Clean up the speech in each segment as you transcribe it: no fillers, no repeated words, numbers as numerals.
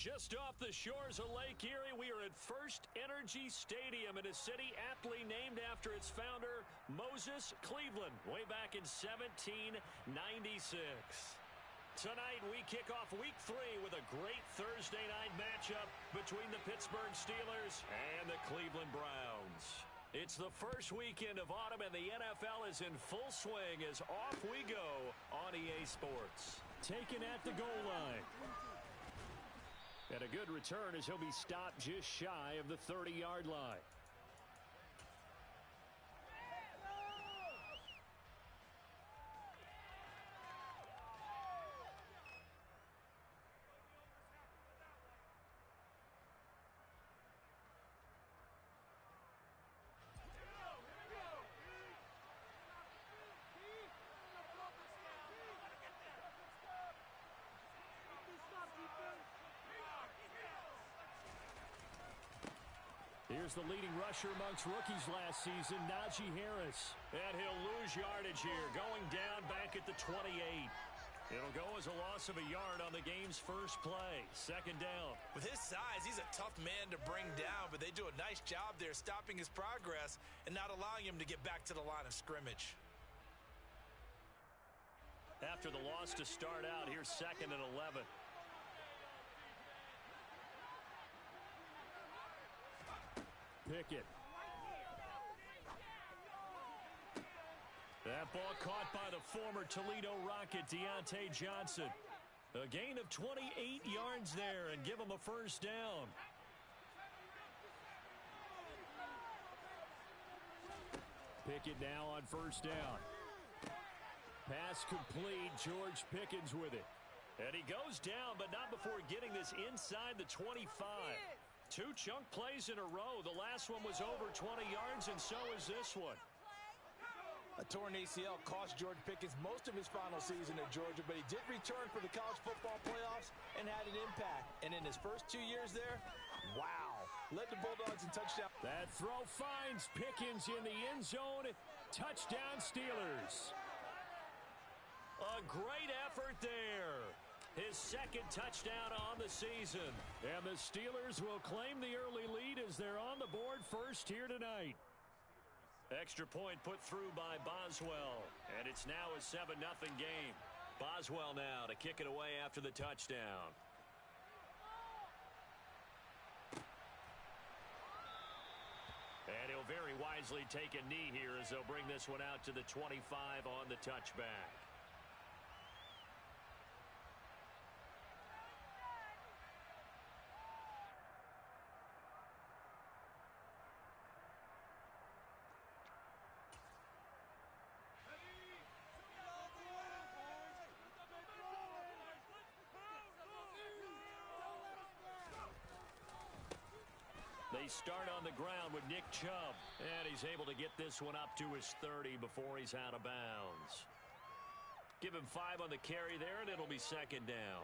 Just off the shores of Lake Erie, we are at First Energy Stadium in a city aptly named after its founder, Moses Cleveland, way back in 1796. Tonight, we kick off Week 3 with a great Thursday night matchup between the Pittsburgh Steelers and the Cleveland Browns. It's the first weekend of autumn, and the NFL is in full swing as off we go on EA Sports. Taken at the goal line. And a good return as he'll be stopped just shy of the 30-yard line. Here's the leading rusher amongst rookies last season, Najee Harris. And he'll lose yardage here, going down back at the 28. It'll go as a loss of a yard on the game's first play. Second down. With his size, he's a tough man to bring down, but they do a nice job there stopping his progress and not allowing him to get back to the line of scrimmage. After the loss to start out, here's 2nd and 11. Pickett. That ball caught by the former Toledo Rocket, Deontay Johnson. A gain of 28 yards there and give him a first down. Pickett now on first down. Pass complete. George Pickens with it. And he goes down, but not before getting this inside the 25. 2 chunk plays in a row. The last one was over 20 yards, and so is this one. A torn ACL cost George Pickens most of his final season at Georgia, but he did return for the college football playoffs and had an impact. And in his first 2 years there, wow, led the Bulldogs in touchdown. That throw finds Pickens in the end zone. Touchdown Steelers. A great effort there. His second touchdown on the season. And the Steelers will claim the early lead as they're on the board first here tonight. Extra point put through by Boswell. And it's now a 7-0 game. Boswell now to kick it away after the touchdown. And he'll very wisely take a knee here as they'll bring this one out to the 25 on the touchback. They start on the ground with Nick Chubb, and he's able to get this one up to his 30 before he's out of bounds. Give him 5 on the carry there, and it'll be second down.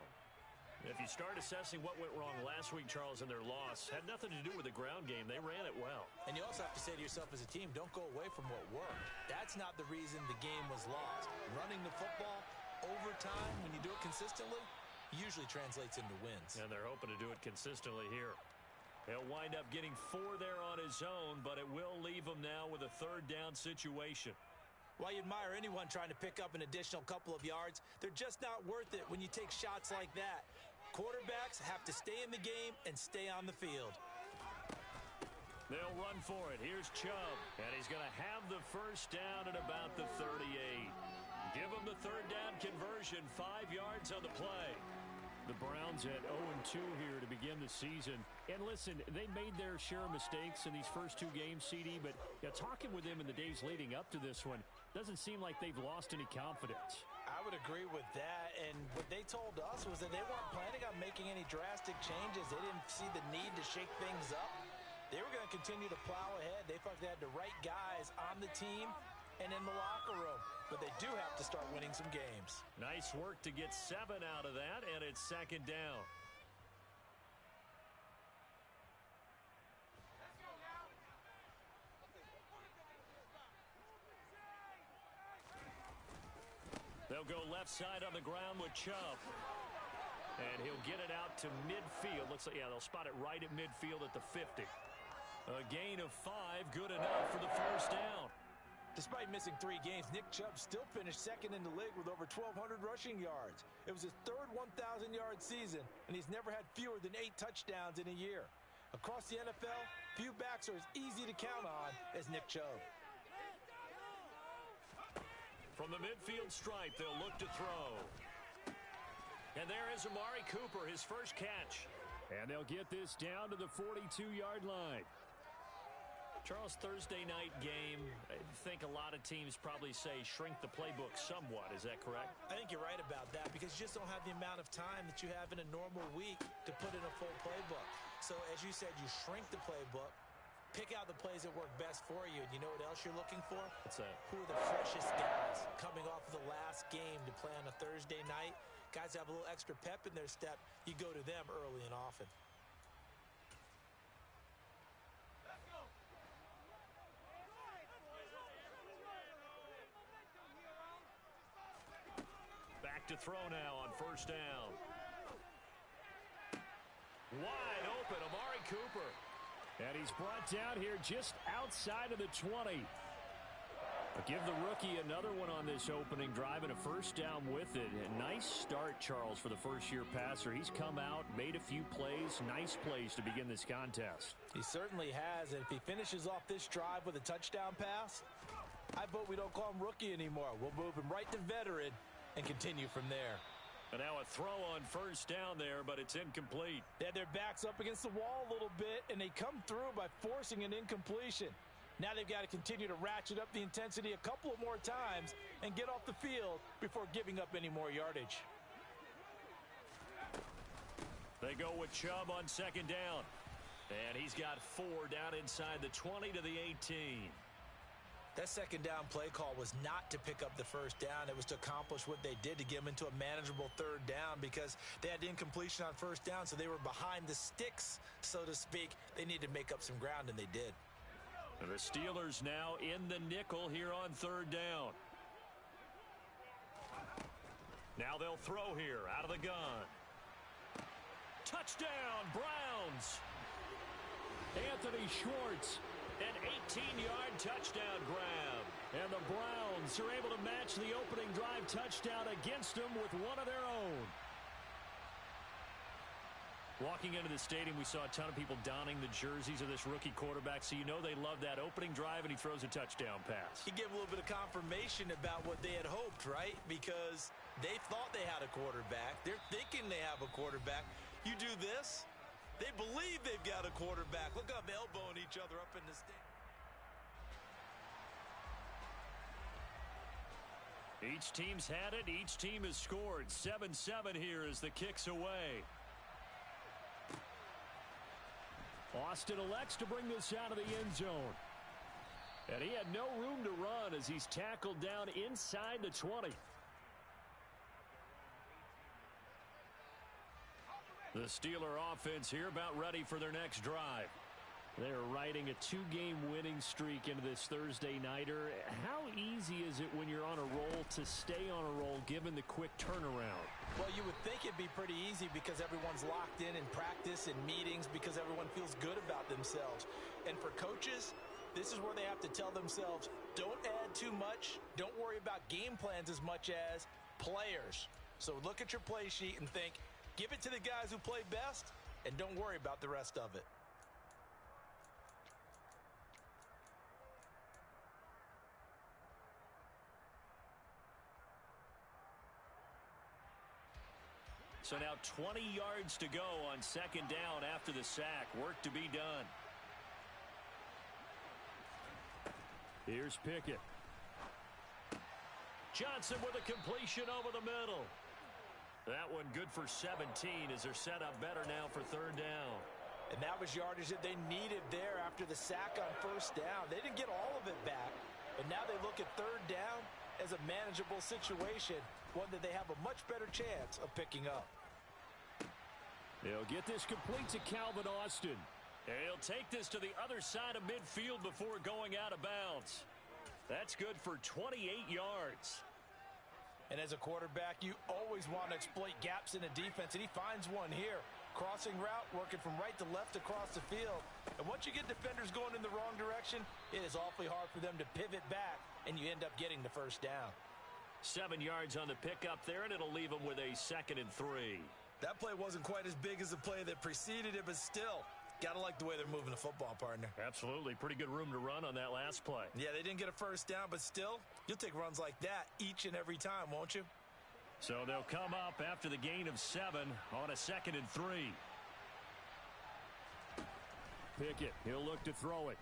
If you start assessing what went wrong last week, Charles, in their loss, had nothing to do with the ground game. They ran it well. And you also have to say to yourself as a team, don't go away from what worked. That's not the reason the game was lost. Running the football over time, when you do it consistently, usually translates into wins. And they're hoping to do it consistently here. He'll wind up getting 4 there on his own, but it will leave him now with a third down situation. While you admire anyone trying to pick up an additional couple of yards, they're just not worth it when you take shots like that. Quarterbacks have to stay in the game and stay on the field. They'll run for it. Here's Chubb, and he's going to have the first down at about the 38. Give him the third down conversion, 5 yards on the play. The Browns at 0-2 here to begin the season. And listen, they made their share of mistakes in these first 2 games, CD, but talking with them in the days leading up to this one, doesn't seem like they've lost any confidence. I would agree with that, and what they told us was that they weren't planning on making any drastic changes. They didn't see the need to shake things up. They were going to continue to plow ahead. They felt they had the right guys on the team and in the locker room. But they do have to start winning some games. Nice work to get 7 out of that, and it's second down. They'll go left side on the ground with Chubb. And he'll get it out to midfield. Looks like, yeah, they'll spot it right at midfield at the 50. A gain of 5, good enough for the first down. Despite missing 3 games, Nick Chubb still finished second in the league with over 1,200 rushing yards. It was his third 1,000-yard season, and he's never had fewer than 8 touchdowns in a year. Across the NFL, few backs are as easy to count on as Nick Chubb. From the midfield stripe, they'll look to throw. And there is Amari Cooper, his first catch. And they'll get this down to the 42-yard line. Charles, Thursday night game, I think a lot of teams probably say shrink the playbook somewhat. Is that correct? I think you're right about that because you just don't have the amount of time that you have in a normal week to put in a full playbook. So as you said, you shrink the playbook, pick out the plays that work best for you. And you know what else you're looking for? What's that? Who are the freshest guys coming off of the last game to play on a Thursday night? Guys have a little extra pep in their step. You go to them early and often. To throw now on first down. Wide open, Amari Cooper. And he's brought down here just outside of the 20. But give the rookie another one on this opening drive and a first down with it. A nice start, Charles, for the first-year passer. He's come out, made a few plays, nice plays to begin this contest. He certainly has, and if he finishes off this drive with a touchdown pass, I vote we don't call him rookie anymore. We'll move him right to veteran and continue from there. And now a throw on first down there, but it's incomplete. They had their backs up against the wall a little bit, and they come through by forcing an incompletion. Now they've got to continue to ratchet up the intensity a couple of more times and get off the field before giving up any more yardage. They go with Chubb on second down. And he's got 4 down inside the 20 to the 18. That second down play call was not to pick up the first down. It was to accomplish what they did to get them into a manageable third down because they had incompletion on first down, so they were behind the sticks, so to speak. They needed to make up some ground, and they did. And the Steelers now in the nickel here on third down. Now they'll throw here out of the gun. Touchdown, Browns. Anthony Schwartz. An 18-yard touchdown grab. And the Browns are able to match the opening drive touchdown against them with one of their own. Walking into the stadium, we saw a ton of people donning the jerseys of this rookie quarterback, so you know they love that opening drive, and he throws a touchdown pass. He gave a little bit of confirmation about what they had hoped, right? Because they thought they had a quarterback. They're thinking they have a quarterback. You do this, they believe they've got a quarterback. Look up, elbowing each other up in the stadium. Each team's had it. Each team has scored. 7-7 here as the kick's away. Austin elects to bring this out of the end zone. And he had no room to run as he's tackled down inside the 20. The Steeler offense here about ready for their next drive. They're riding a 2-game winning streak into this Thursday nighter. How easy is it when you're on a roll to stay on a roll given the quick turnaround? Well, you would think it'd be pretty easy because everyone's locked in practice and meetings because everyone feels good about themselves. And for coaches, this is where they have to tell themselves, don't add too much. Don't worry about game plans as much as players. So look at your play sheet and think, give it to the guys who play best, and don't worry about the rest of it. So now 20 yards to go on second down after the sack. Work to be done. Here's Pickett. Johnson with a completion over the middle. That one good for 17 as they're set up better now for third down. And that was yardage that they needed there after the sack on first down. They didn't get all of it back, but now they look at third down as a manageable situation, one that they have a much better chance of picking up. They'll get this complete to Calvin Austin. He'll take this to the other side of midfield before going out of bounds. That's good for 28 yards. And as a quarterback, you always want to exploit gaps in a defense, and he finds one here. Crossing route, working from right to left across the field. And once you get defenders going in the wrong direction, it is awfully hard for them to pivot back, and you end up getting the first down. 7 yards on the pickup there, and it'll leave them with a 2nd and 3. That play wasn't quite as big as the play that preceded it, but still, gotta like the way they're moving the football, partner. Absolutely. Pretty good room to run on that last play. Yeah, they didn't get a first down, but still, you'll take runs like that each and every time, won't you? So they'll come up after the gain of 7 on a 2nd and 3. Pickett, he'll look to throw it.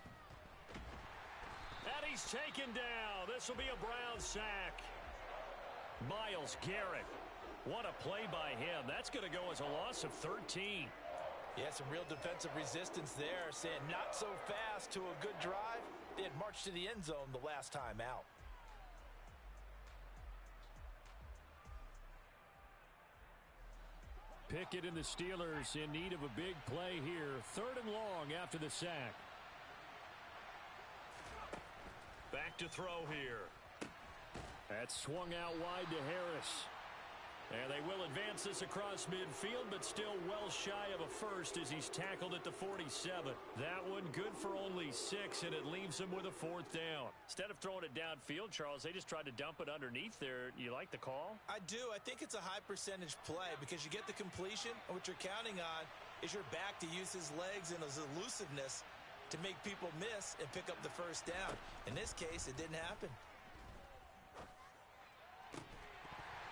And he's taken down. This will be a Brown sack. Myles Garrett. What a play by him. That's going to go as a loss of 13. Yeah, some real defensive resistance there, saying not so fast to a good drive. They had marched to the end zone the last time out. Pickett and the Steelers in need of a big play here. 3rd and long after the sack. Back to throw here. That's swung out wide to Harris. And they will advance this across midfield, but still well shy of a first as he's tackled at the 47. That one good for only 6, and it leaves him with a 4th down. Instead of throwing it downfield, Charles, they just tried to dump it underneath there. You like the call? I do. I think it's a high percentage play because you get the completion, and what you're counting on is your back to use his legs and his elusiveness to make people miss and pick up the first down. In this case, it didn't happen.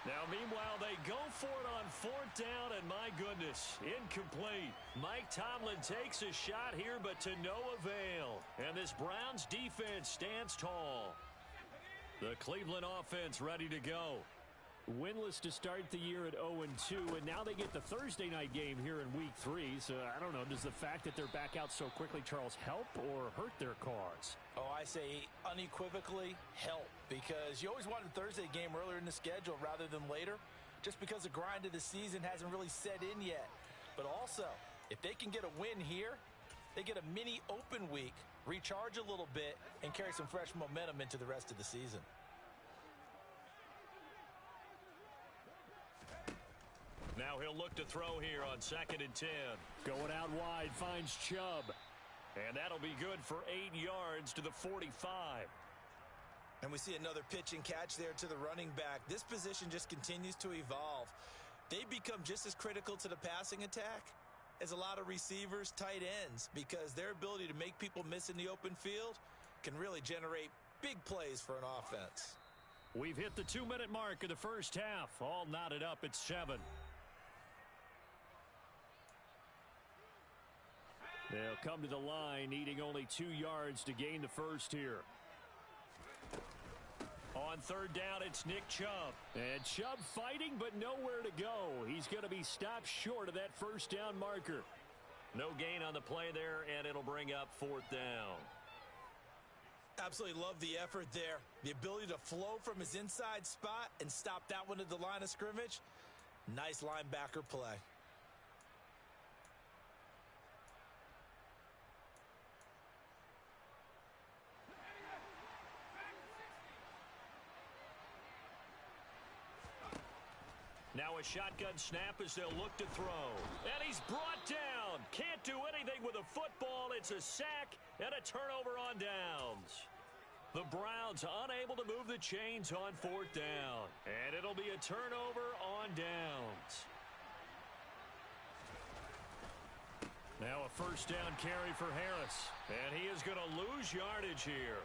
Now, meanwhile, they go for it on 4th down, and my goodness, incomplete. Mike Tomlin takes a shot here, but to no avail. And this Browns defense stands tall. The Cleveland offense ready to go. Winless to start the year at 0-2, and now they get the Thursday night game here in Week 3. So, I don't know, does the fact that they're back out so quickly, Charles, help or hurt their cause? Oh, I say unequivocally help, because you always wanted a Thursday game earlier in the schedule rather than later, just because the grind of the season hasn't really set in yet. But also, if they can get a win here, they get a mini open week, recharge a little bit, and carry some fresh momentum into the rest of the season. Now he'll look to throw here on 2nd and 10. Going out wide, finds Chubb. And that'll be good for 8 yards to the 45. And we see another pitch and catch there to the running back. This position just continues to evolve. They become just as critical to the passing attack as a lot of receivers, tight ends, because their ability to make people miss in the open field can really generate big plays for an offense. We've hit the 2-minute mark of the first half. All knotted up at 7. They'll come to the line, needing only 2 yards to gain the first here. On 3rd down, it's Nick Chubb. And Chubb fighting, but nowhere to go. He's going to be stopped short of that first down marker. No gain on the play there, and it'll bring up 4th down. Absolutely love the effort there. The ability to flow from his inside spot and stop that one at the line of scrimmage. Nice linebacker play. Now a shotgun snap as they'll look to throw. And he's brought down. Can't do anything with a football. It's a sack and a turnover on downs. The Browns unable to move the chains on 4th down. And it'll be a turnover on downs. Now a first down carry for Harris. And he is going to lose yardage here.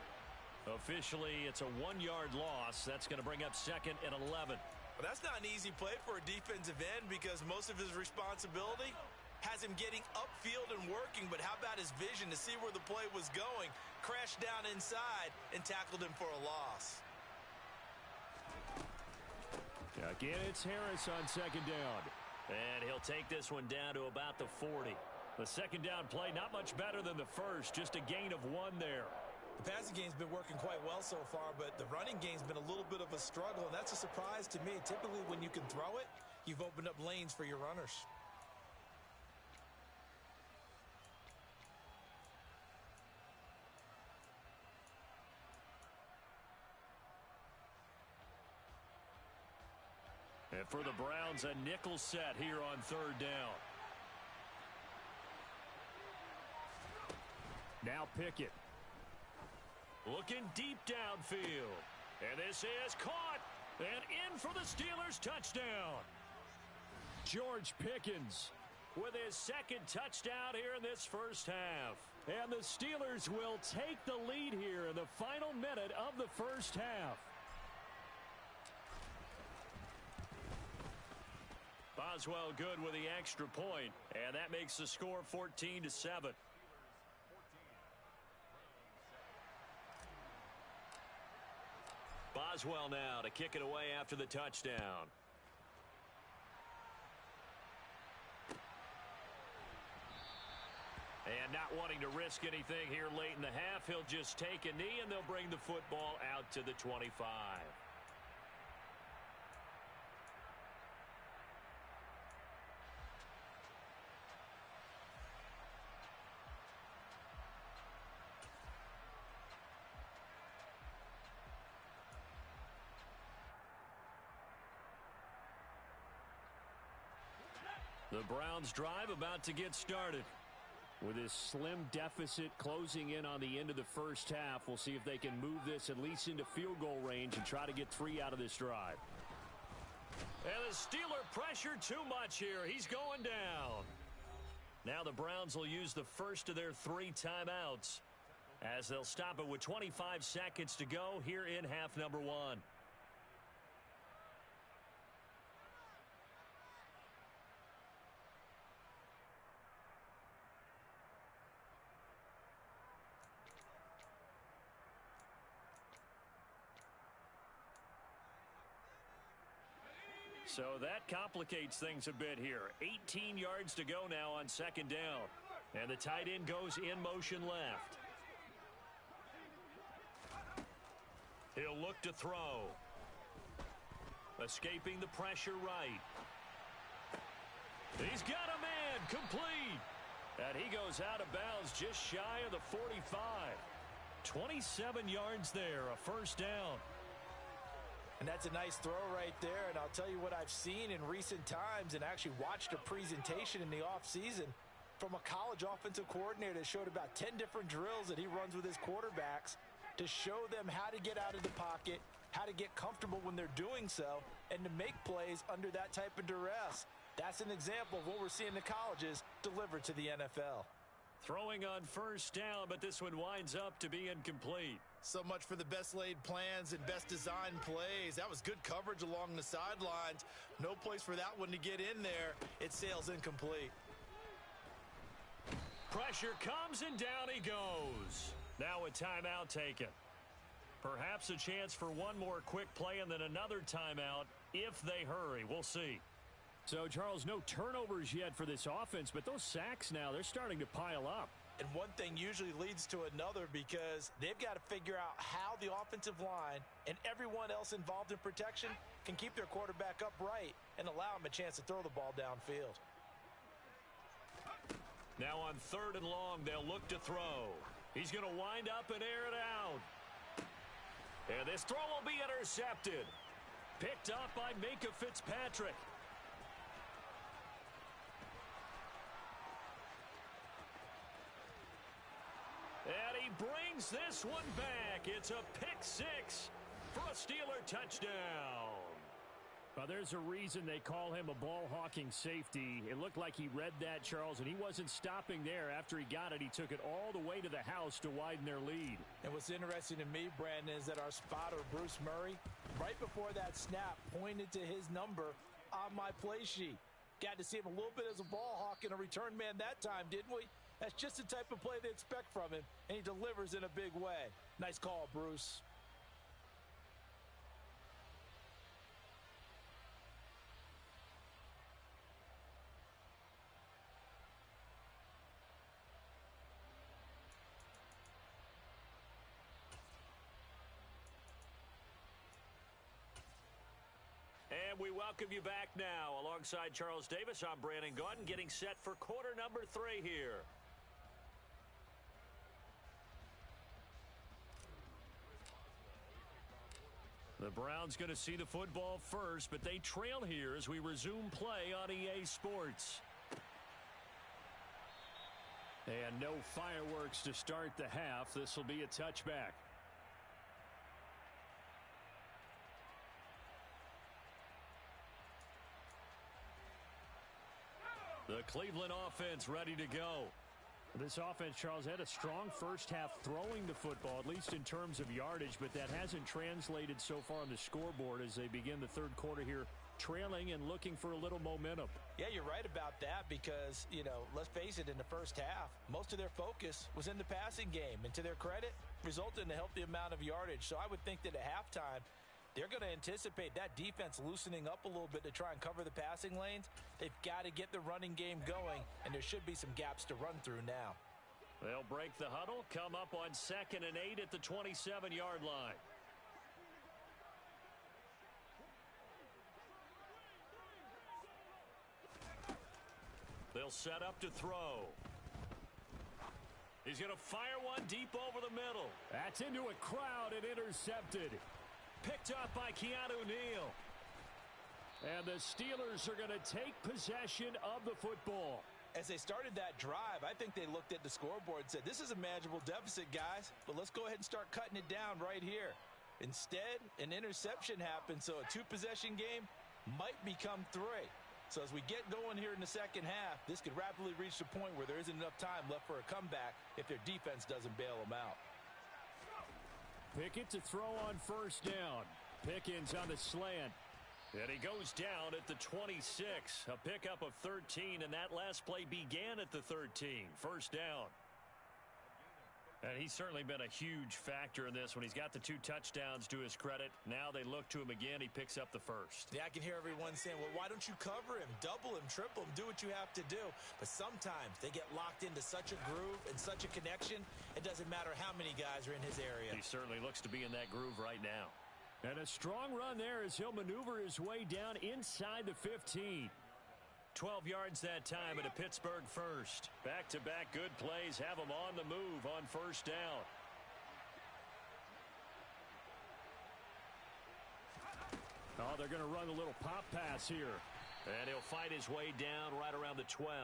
Officially, it's a 1-yard loss. That's going to bring up 2nd and 11. Well, that's not an easy play for a defensive end because most of his responsibility has him getting upfield and working, but how about his vision to see where the play was going, crashed down inside, and tackled him for a loss. Again, it's Harris on 2nd down. And he'll take this one down to about the 40. The 2nd down play, not much better than the first, just a gain of 1 there. The passing game's been working quite well so far, but the running game's been a little bit of a struggle, and that's a surprise to me. Typically, when you can throw it, you've opened up lanes for your runners. And for the Browns, a nickel set here on third down. Now Pickett. Looking deep downfield. And this is caught. And in for the Steelers touchdown. George Pickens with his second touchdown here in this first half. And the Steelers will take the lead here in the final minute of the first half. Boswell good with the extra point, and that makes the score 14-7. Boswell now to kick it away after the touchdown. And not wanting to risk anything here late in the half, he'll just take a knee and they'll bring the football out to the 25. The Browns drive about to get started. With this slim deficit closing in on the end of the first half, we'll see if they can move this at least into field goal range and try to get 3 out of this drive. And the Steeler pressure too much here. He's going down. Now the Browns will use the first of their 3 timeouts as they'll stop it with 25 seconds to go here in half number 1. So that complicates things a bit here. 18 yards to go now on second down. And the tight end goes in motion left. He'll look to throw. Escaping the pressure right. He's got a man complete. And he goes out of bounds just shy of the 45. 27 yards there, a first down. And that's a nice throw right there. And I'll tell you what I've seen in recent times and actually watched a presentation in the offseason from a college offensive coordinator that showed about 10 different drills that he runs with his quarterbacks to show them how to get out of the pocket, how to get comfortable when they're doing so, and to make plays under that type of duress. That's an example of what we're seeing the colleges deliver to the NFL. Throwing on first down, but this one winds up to be incomplete. So much for the best laid plans and best designed plays. That was good coverage along the sidelines. No place for that one to get in there. It sails incomplete. Pressure comes and down he goes. Now a timeout taken. Perhaps a chance for one more quick play and then another timeout if they hurry. We'll see. So, Charles, no turnovers yet for this offense, but those sacks now, they're starting to pile up. And one thing usually leads to another because they've got to figure out how the offensive line and everyone else involved in protection can keep their quarterback upright and allow him a chance to throw the ball downfield. Now on third and long, they'll look to throw. He's going to wind up and air it out. And this throw will be intercepted. Picked up by Minkah Fitzpatrick. And he brings this one back. It's a pick 6 for a Steeler touchdown. Well, there's a reason they call him a ball-hawking safety. It looked like he read that, Charles, and he wasn't stopping there. After he got it, he took it all the way to the house to widen their lead. And what's interesting to me, Brandon, is that our spotter, Bruce Murray, right before that snap, pointed to his number on my play sheet. Got to see him a little bit as a ball hawk and a return man that time, didn't we? That's just the type of play they expect from him, and he delivers in a big way. Nice call, Bruce. And we welcome you back now. Alongside Charles Davis, I'm Brandon Gaudin, getting set for quarter number 3 here. The Browns going to see the football first, but they trail here as we resume play on EA Sports. And no fireworks to start the half. This will be a touchback. The Cleveland offense ready to go. This offense, Charles, had a strong first half throwing the football, at least in terms of yardage, but that hasn't translated so far on the scoreboard as they begin the third quarter here, trailing and looking for a little momentum. Yeah, you're right about that because, let's face it, in the first half, most of their focus was in the passing game. And to their credit, resulted in a healthy amount of yardage. So I would think that at halftime, they're going to anticipate that defense loosening up a little bit to try and cover the passing lanes. They've got to get the running game going, and there should be some gaps to run through now. They'll break the huddle, come up on 2nd and 8 at the 27-yard line. They'll set up to throw. He's going to fire one deep over the middle. That's into a crowd and intercepted. Picked up by Keanu Neal. And the Steelers are going to take possession of the football. As they started that drive, I think they looked at the scoreboard and said, this is a manageable deficit, guys, but let's go ahead and start cutting it down right here. Instead, an interception happened, so a two-possession game might become 3. So as we get going here in the second half, this could rapidly reach the point where there isn't enough time left for a comeback if their defense doesn't bail them out. Pickett to throw on first down. Pickens on the slant. And he goes down at the 26. A pickup of 13, and that last play began at the 13. First down. And he's certainly been a huge factor in this when he's got the 2 touchdowns to his credit. Now they look to him again. He picks up the first. Yeah, I can hear everyone saying, well, why don't you cover him? Double him, triple him, do what you have to do. But sometimes they get locked into such a groove and such a connection, it doesn't matter how many guys are in his area. He certainly looks to be in that groove right now. And a strong run there as he'll maneuver his way down inside the 15. 12 yards that time at a Pittsburgh first. Back-to-back good plays have him on the move on first down. Oh, they're going to run a little pop pass here. And he'll fight his way down right around the 12.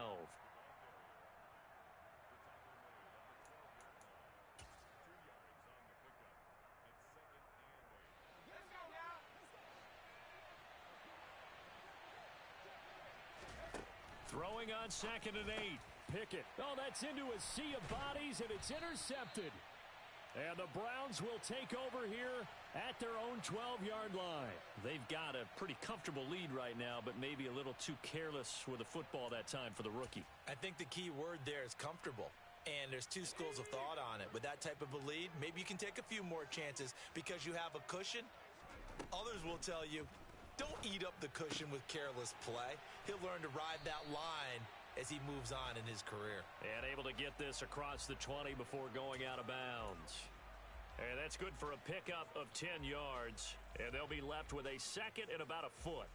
Throwing on 2nd and 8. Pickett. Oh, that's into a sea of bodies, and it's intercepted. And the Browns will take over here at their own 12-yard line. They've got a pretty comfortable lead right now, but maybe a little too careless with the football that time for the rookie. I think the key word there is comfortable. And there's 2 schools of thought on it. With that type of a lead, maybe you can take a few more chances because you have a cushion. Others will tell you, don't eat up the cushion with careless play. He'll learn to ride that line as he moves on in his career. And able to get this across the 20 before going out of bounds. And that's good for a pickup of 10 yards. And they'll be left with a 2nd and about a foot.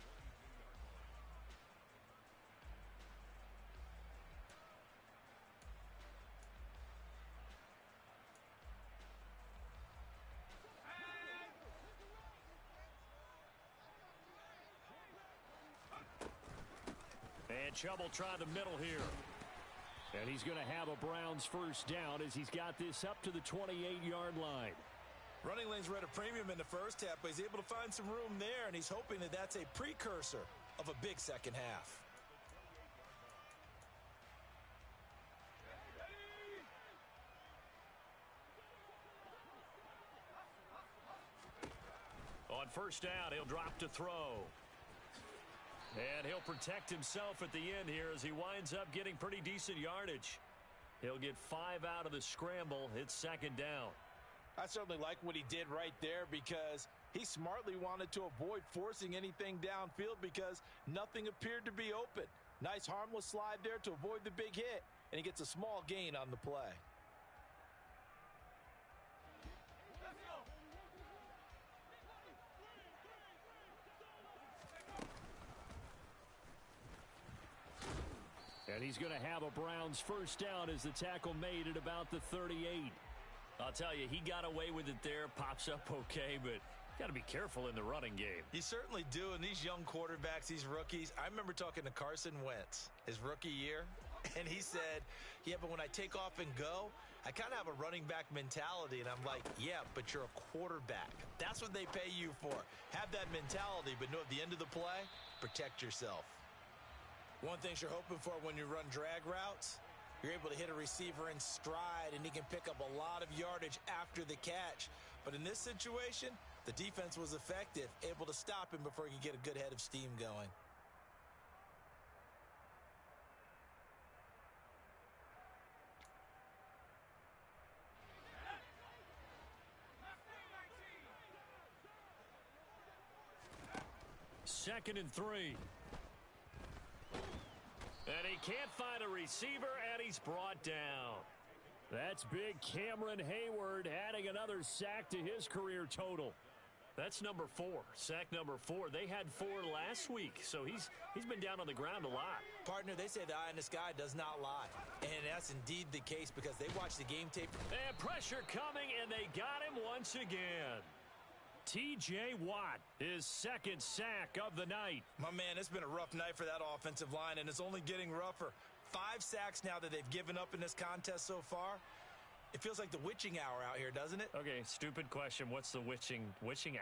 And Chubb will try the middle here. And he's going to have a Browns first down as he's got this up to the 28-yard line. Running lanes were at a premium in the first half, but he's able to find some room there, and he's hoping that that's a precursor of a big second half. On first down, he'll drop to throw. And he'll protect himself at the end here as he winds up getting pretty decent yardage. He'll get 5 out of the scramble. It's 2nd down. I certainly like what he did right there because he smartly wanted to avoid forcing anything downfield because nothing appeared to be open. Nice harmless slide there to avoid the big hit, and he gets a small gain on the play. And he's going to have a Browns first down as the tackle made at about the 38. I'll tell you, he got away with it there, pops up okay, but Got to be careful in the running game. You certainly do. And these young quarterbacks, these rookies, I remember talking to Carson Wentz his rookie year, and he said, yeah, but when I take off and go, I kind of have a running back mentality. And I'm like, yeah, but you're a quarterback. That's what they pay you for. Have that mentality, but know at the end of the play, protect yourself. One thing you're hoping for when you run drag routes, you're able to hit a receiver in stride, and he can pick up a lot of yardage after the catch. But in this situation, the defense was effective, able to stop him before he could get a good head of steam going. Second and 3. And he can't find a receiver, and he's brought down. That's big Cameron Hayward adding another sack to his career total. That's number 4, sack number 4. They had 4 last week, so he's been down on the ground a lot. Partner, they say the eye in the sky does not lie. And that's indeed the case because they watched the game tape. And pressure coming, and they got him once again. T.J. Watt, his second sack of the night. My man, it's been a rough night for that offensive line, and it's only getting rougher. 5 sacks now that they've given up in this contest so far. It feels like the witching hour out here, doesn't it? Okay, stupid question. What's the witching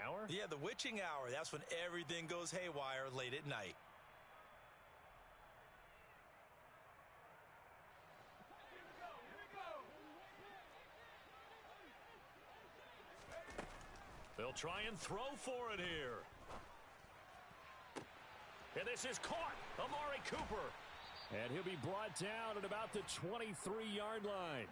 hour? Yeah, the witching hour. That's when everything goes haywire late at night. They'll try and throw for it here. And this is caught. Amari Cooper. And he'll be brought down at about the 23-yard line.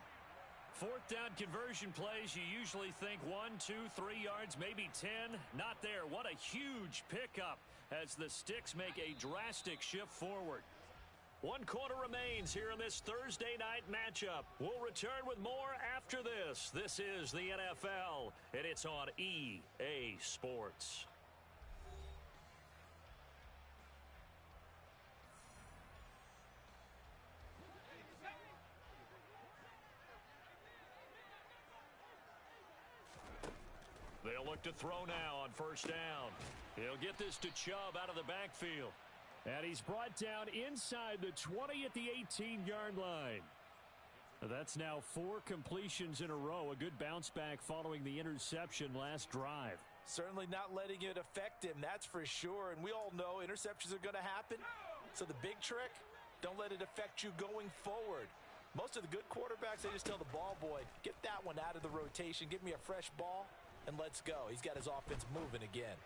4th down conversion plays, you usually think 1, 2, 3 yards, maybe 10. Not there. What a huge pickup as the Sticks make a drastic shift forward. 1 quarter remains here in this Thursday night matchup. We'll return with more after this. This is the NFL, and it's on EA Sports. They'll look to throw now on 1st down. He'll get this to Chubb out of the backfield. And he's brought down inside the 20 at the 18-yard line. That's now 4 completions in a row. A good bounce back following the interception last drive. Certainly not letting it affect him, that's for sure. And we all know interceptions are going to happen. So the big trick, don't let it affect you going forward. Most of the good quarterbacks, they just tell the ball boy, get that one out of the rotation, give me a fresh ball, and let's go. He's got his offense moving again.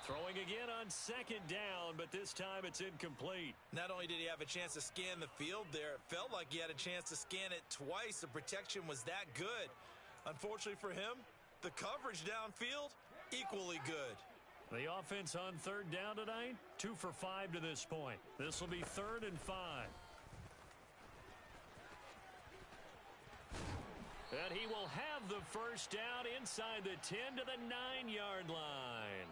Throwing again on 2nd down, but this time it's incomplete. Not only did he have a chance to scan the field there, it felt like he had a chance to scan it twice. The protection was that good. Unfortunately for him, the coverage downfield, equally good. The offense on 3rd down tonight, 2 for 5 to this point. This will be 3rd and 5. And he will have the 1st down inside the 10 to the 9-yard line.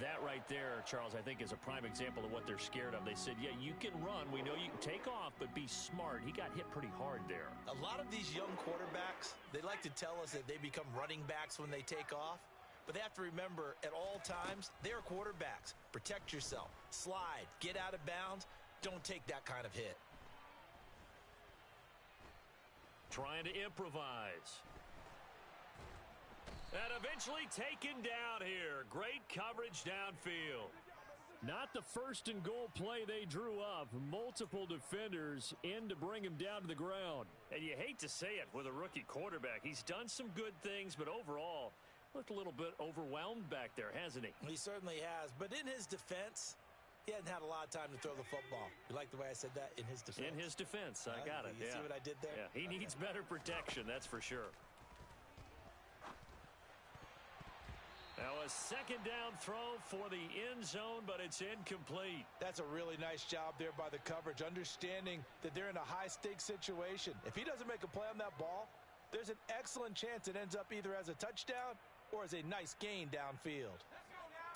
That right there, Charles, I think is a prime example of what they're scared of. They said, yeah, you can run. We know you can take off, but be smart. He got hit pretty hard there. A lot of these young quarterbacks, they like to tell us that they become running backs when they take off. But they have to remember, at all times, they're quarterbacks. Protect yourself. Slide. Get out of bounds. Don't take that kind of hit. Trying to improvise. And eventually taken down here. Great coverage downfield. Not the 1st and goal play they drew up. Multiple defenders in to bring him down to the ground. And you hate to say it with a rookie quarterback. He's done some good things, but overall, looked a little bit overwhelmed back there, hasn't he? He certainly has. But in his defense, he hasn't had a lot of time to throw the football. You like the way I said that? In his defense. In his defense. I got it. You see what I did there? Yeah, he needs better protection, that's for sure. Now a 2nd down throw for the end zone, but it's incomplete. That's a really nice job there by the coverage, understanding that they're in a high-stakes situation. If he doesn't make a play on that ball, there's an excellent chance it ends up either as a touchdown or as a nice gain downfield.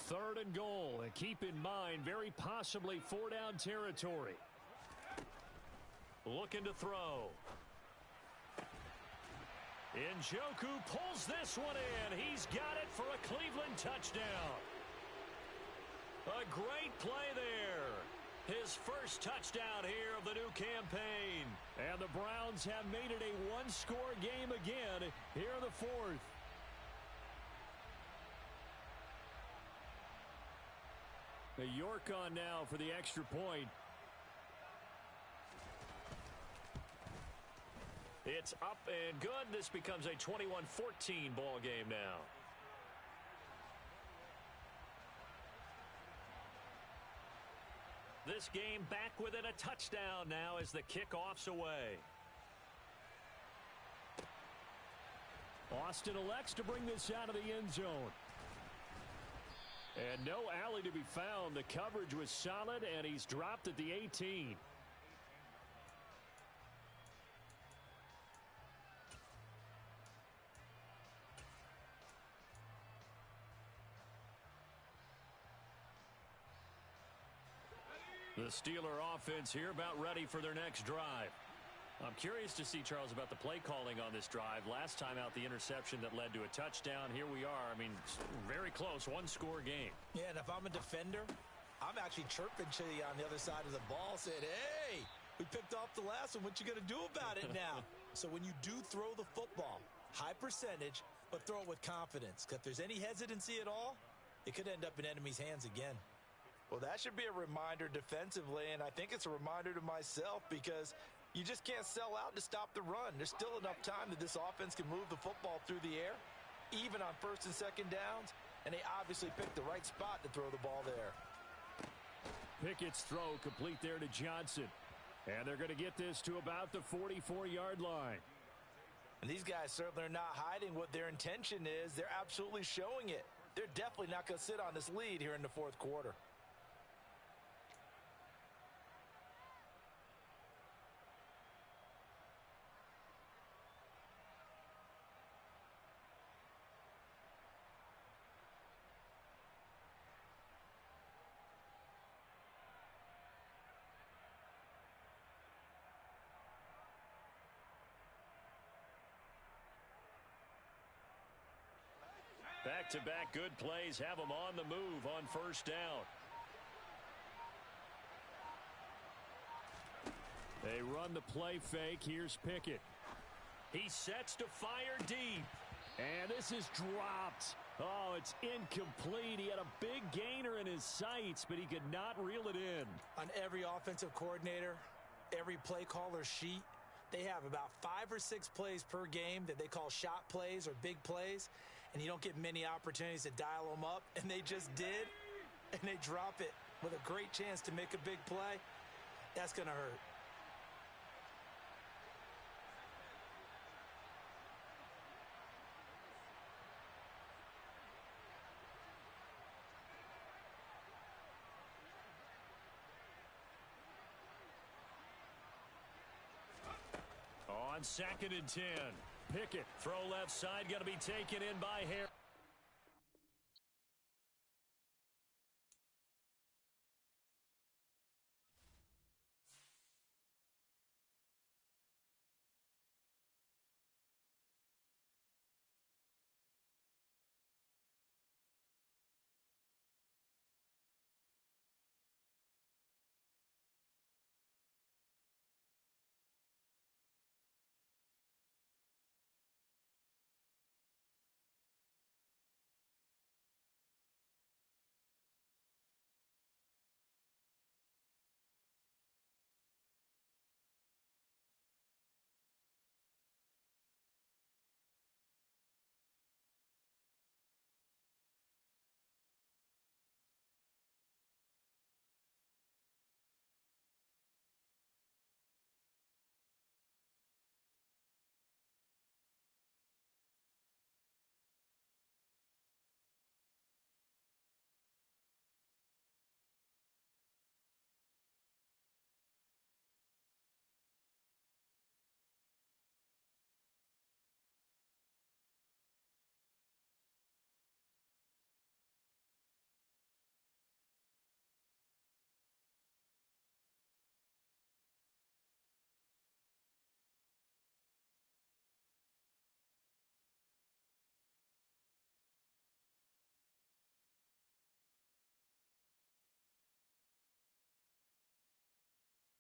3rd and goal, and keep in mind, very possibly 4-down territory. Looking to throw. Njoku pulls this one in. He's got it for a Cleveland touchdown. A great play there. His first touchdown here of the new campaign. And the Browns have made it a one-score game again here in the fourth. The York on now for the extra point. It's up and good. This becomes a 21-14 ball game now. This game back within a touchdown now as the kickoff's away. Austin elects to bring this out of the end zone. And no alley to be found. The coverage was solid, and he's dropped at the 18. The Steeler offense here about ready for their next drive. I'm curious to see, Charles, about the play calling on this drive. Last time out, the interception that led to a touchdown. Here we are. I mean, very close, one-score game. Yeah, and if I'm a defender, I'm actually chirping to you on the other side of the ball, saying, hey, we picked off the last one. What you going to do about it now? So when you do throw the football, high percentage, but throw it with confidence. Because if there's any hesitancy at all, it could end up in enemy's hands again. Well, that should be a reminder defensively, and I think it's a reminder to myself because you just can't sell out to stop the run. There's still enough time that this offense can move the football through the air, even on first and second downs, and they obviously picked the right spot to throw the ball there. Pickett's throw complete there to Johnson, and they're going to get this to about the 44-yard line. And these guys certainly are not hiding what their intention is. They're absolutely showing it. They're definitely not going to sit on this lead here in the fourth quarter. Back-to-back good plays have them on the move on first down. They run the play fake. Here's Pickett. He sets to fire deep. And this is dropped. Oh, it's incomplete. He had a big gainer in his sights, but he could not reel it in. On every offensive coordinator, every play caller sheet, they have about 5 or 6 plays per game that they call shot plays or big plays. And you don't get many opportunities to dial them up. And they just did. And they drop it with a great chance to make a big play. That's going to hurt. On 2nd and 10. Pickett, throw left side, going to be taken in by Harris.